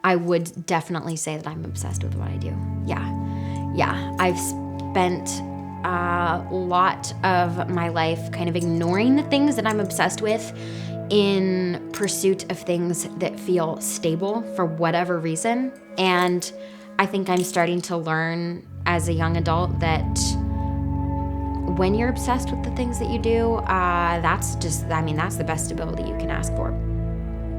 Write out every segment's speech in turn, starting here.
I would definitely say that I'm obsessed with what I do. Yeah. I've spent a lot of my life kind of ignoring the things that I'm obsessed with in pursuit of things that feel stable for whatever reason. And I think I'm starting to learn as a young adult that when you're obsessed with the things that you do, that's the best stability you can ask for.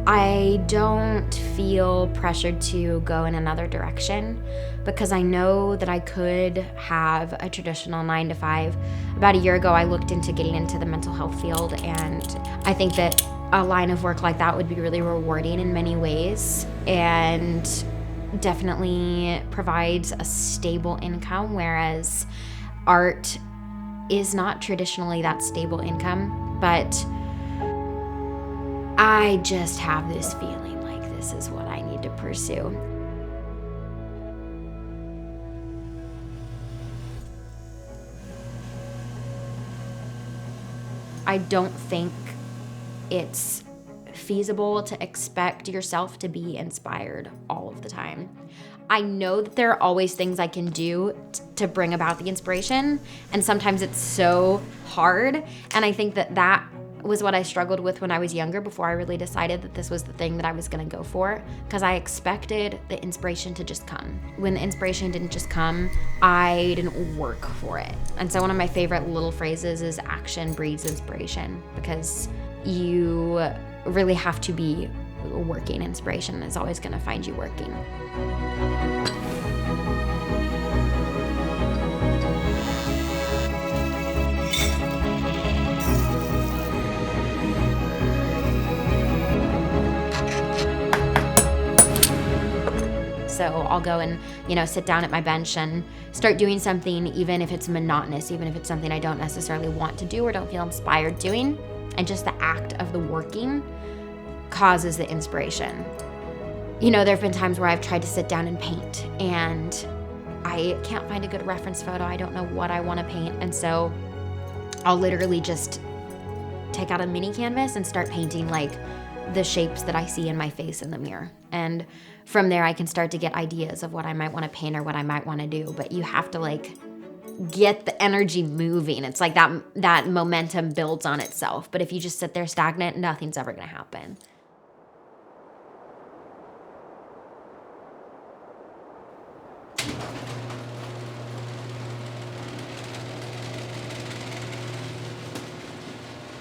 I don't feel pressured to go in another direction because I know that I could have a traditional 9-to-5. About a year ago, I looked into getting into the mental health field, and I think that a line of work like that would be really rewarding in many ways and definitely provides a stable income, whereas art is not traditionally that stable income. But I just have this feeling like this is what I need to pursue. I don't think it's feasible to expect yourself to be inspired all of the time. I know that there are always things I can do to bring about the inspiration, and sometimes it's so hard, and I think that was what I struggled with when I was younger before I really decided that this was the thing that I was going to go for, because I expected the inspiration to just come. When the inspiration didn't just come, I didn't work for it. And so one of my favorite little phrases is action breeds inspiration, because you really have to be working. Inspiration is always going to find you working. So I'll go and, sit down at my bench and start doing something, even if it's monotonous, even if it's something I don't necessarily want to do or don't feel inspired doing. And just the act of the working causes the inspiration. There have been times where I've tried to sit down and paint, and I can't find a good reference photo. I don't know what I want to paint. And so I'll literally just take out a mini canvas and start painting like the shapes that I see in my face in the mirror. And from there, I can start to get ideas of what I might want to paint or what I might want to do. But you have to get the energy moving. It's like that momentum builds on itself. But if you just sit there stagnant, nothing's ever going to happen.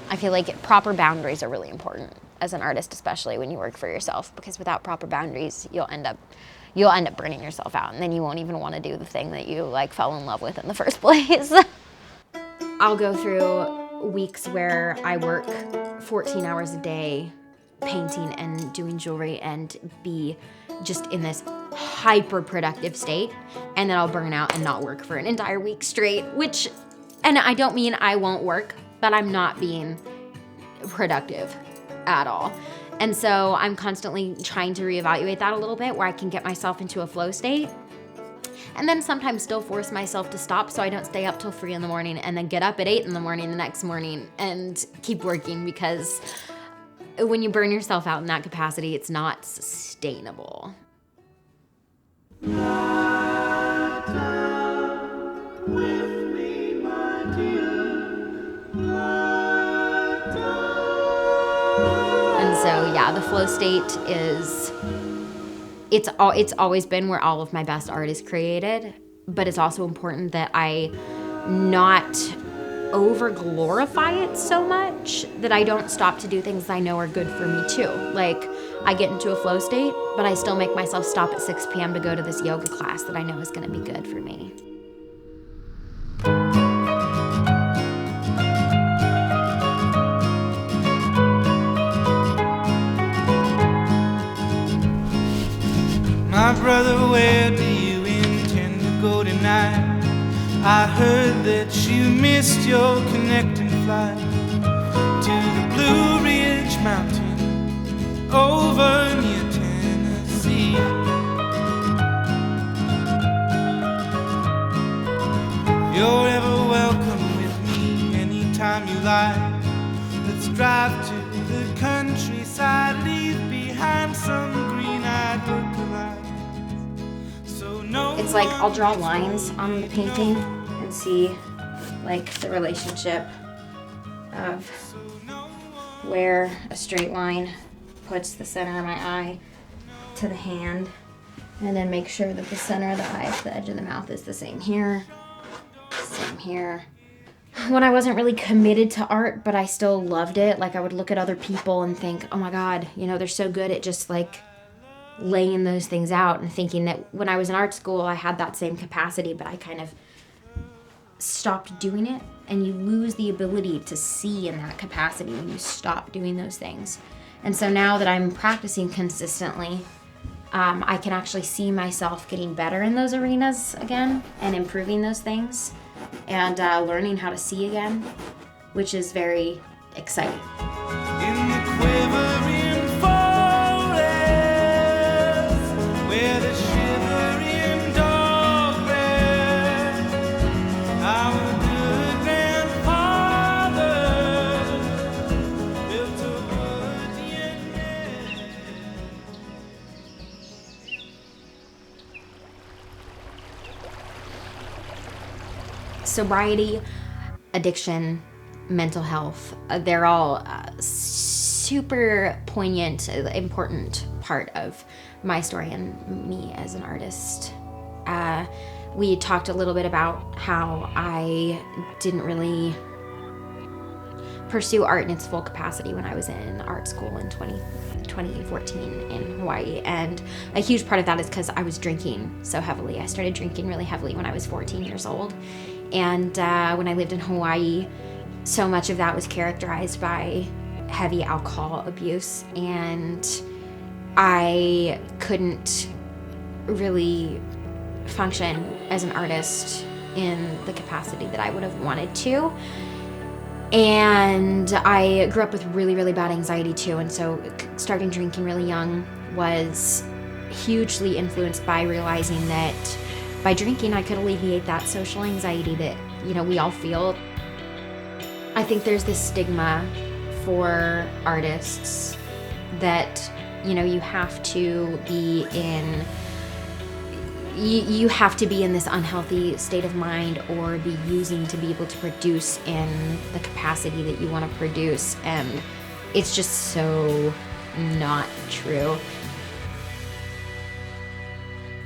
I feel like proper boundaries are really important as an artist, especially when you work for yourself, because without proper boundaries, you'll end up burning yourself out, and then you won't even want to do the thing that you fell in love with in the first place. I'll go through weeks where I work 14 hours a day painting and doing jewelry and be just in this hyper productive state, and then I'll burn out and not work for an entire week straight, and I don't mean I won't work, but I'm not being productive at all. And so I'm constantly trying to reevaluate that a little bit, where I can get myself into a flow state, and then sometimes still force myself to stop so I don't stay up till 3 in the morning and then get up at 8 in the morning the next morning and keep working, because when you burn yourself out in that capacity, it's not sustainable. So yeah, the flow state it's always been where all of my best art is created, but it's also important that I not over glorify it so much that I don't stop to do things I know are good for me too. I get into a flow state, but I still make myself stop at 6 p.m. to go to this yoga class that I know is going to be good for me. My brother, where do you intend to go tonight? I heard that you missed your connecting flight to the Blue Ridge Mountain over near Tennessee. You're ever welcome with me anytime you like. Let's drive to the countryside, leave behind some green-eyed lookalikes. like I'll draw lines on the painting and see like the relationship of where a straight line puts the center of my eye to the hand, and then make sure that the center of the eye to the edge of the mouth is the same here, same here. When I wasn't really committed to art, but I still loved it, like I would look at other people and think, oh my God, you know, they're so good at just like laying those things out, and thinking that when I was in art school, I had that same capacity, but I kind of stopped doing it. And you lose the ability to see in that capacity when you stop doing those things. And so now that I'm practicing consistently, I can actually see myself getting better in those arenas again and improving those things and learning how to see again, which is very exciting. In the quivering forest, where the shivering dog rests, our good grandfather built a wooden nest. Sobriety, addiction, mental health, they're all super poignant, important part of my story and me as an artist. We talked a little bit about how I didn't really pursue art in its full capacity when I was in art school in 2014 in Hawaii. And a huge part of that is because I was drinking so heavily. I started drinking really heavily when I was 14 years old. And when I lived in Hawaii, so much of that was characterized by heavy alcohol abuse, and I couldn't really function as an artist in the capacity that I would have wanted to. And I grew up with really, really bad anxiety too, and so starting drinking really young was hugely influenced by realizing that by drinking I could alleviate that social anxiety that, you know, we all feel. I think there's this stigma for artists that, you know, you have to be in this unhealthy state of mind or be using to be able to produce in the capacity that you want to produce, and it's just so not true.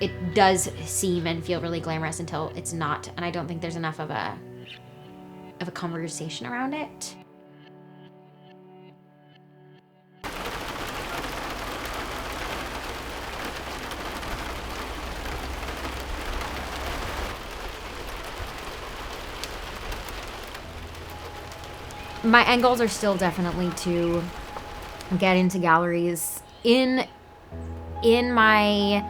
It does seem and feel really glamorous until it's not, and I don't think there's enough of a conversation around it. My end goals are still definitely to get into galleries. In my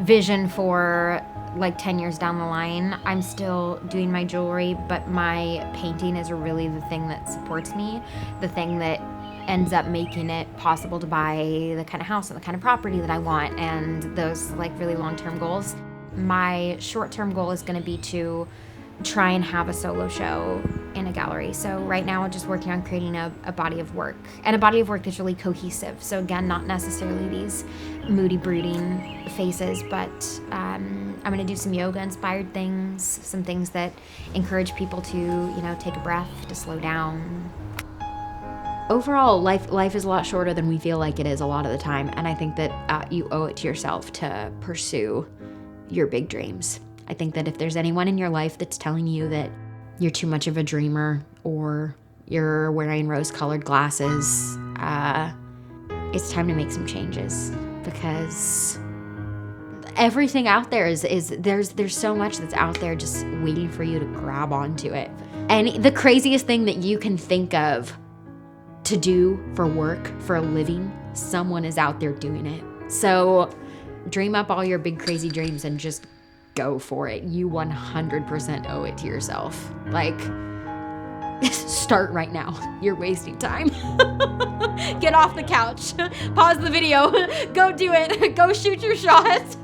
vision for like 10 years down the line, I'm still doing my jewelry, but my painting is really the thing that supports me, the thing that ends up making it possible to buy the kind of house and the kind of property that I want, and those like really long-term goals. My short-term goal is going to be to try and have a solo show in a gallery. So right now I'm just working on creating a body of work, and a body of work that's really cohesive. So again, not necessarily these moody, brooding faces, but I'm gonna do some yoga inspired things, some things that encourage people to, you know, take a breath, to slow down. Overall, life is a lot shorter than we feel like it is a lot of the time, and I think that you owe it to yourself to pursue your big dreams. I think that if there's anyone in your life that's telling you that you're too much of a dreamer or you're wearing rose-colored glasses, it's time to make some changes, because everything out there is there's so much that's out there just waiting for you to grab onto it. And the craziest thing that you can think of to do for work, for a living, someone is out there doing it. So dream up all your big crazy dreams and just go for it. You 100% owe it to yourself. Like, start right now. You're wasting time. Get off the couch. Pause the video. Go do it. Go shoot your shot.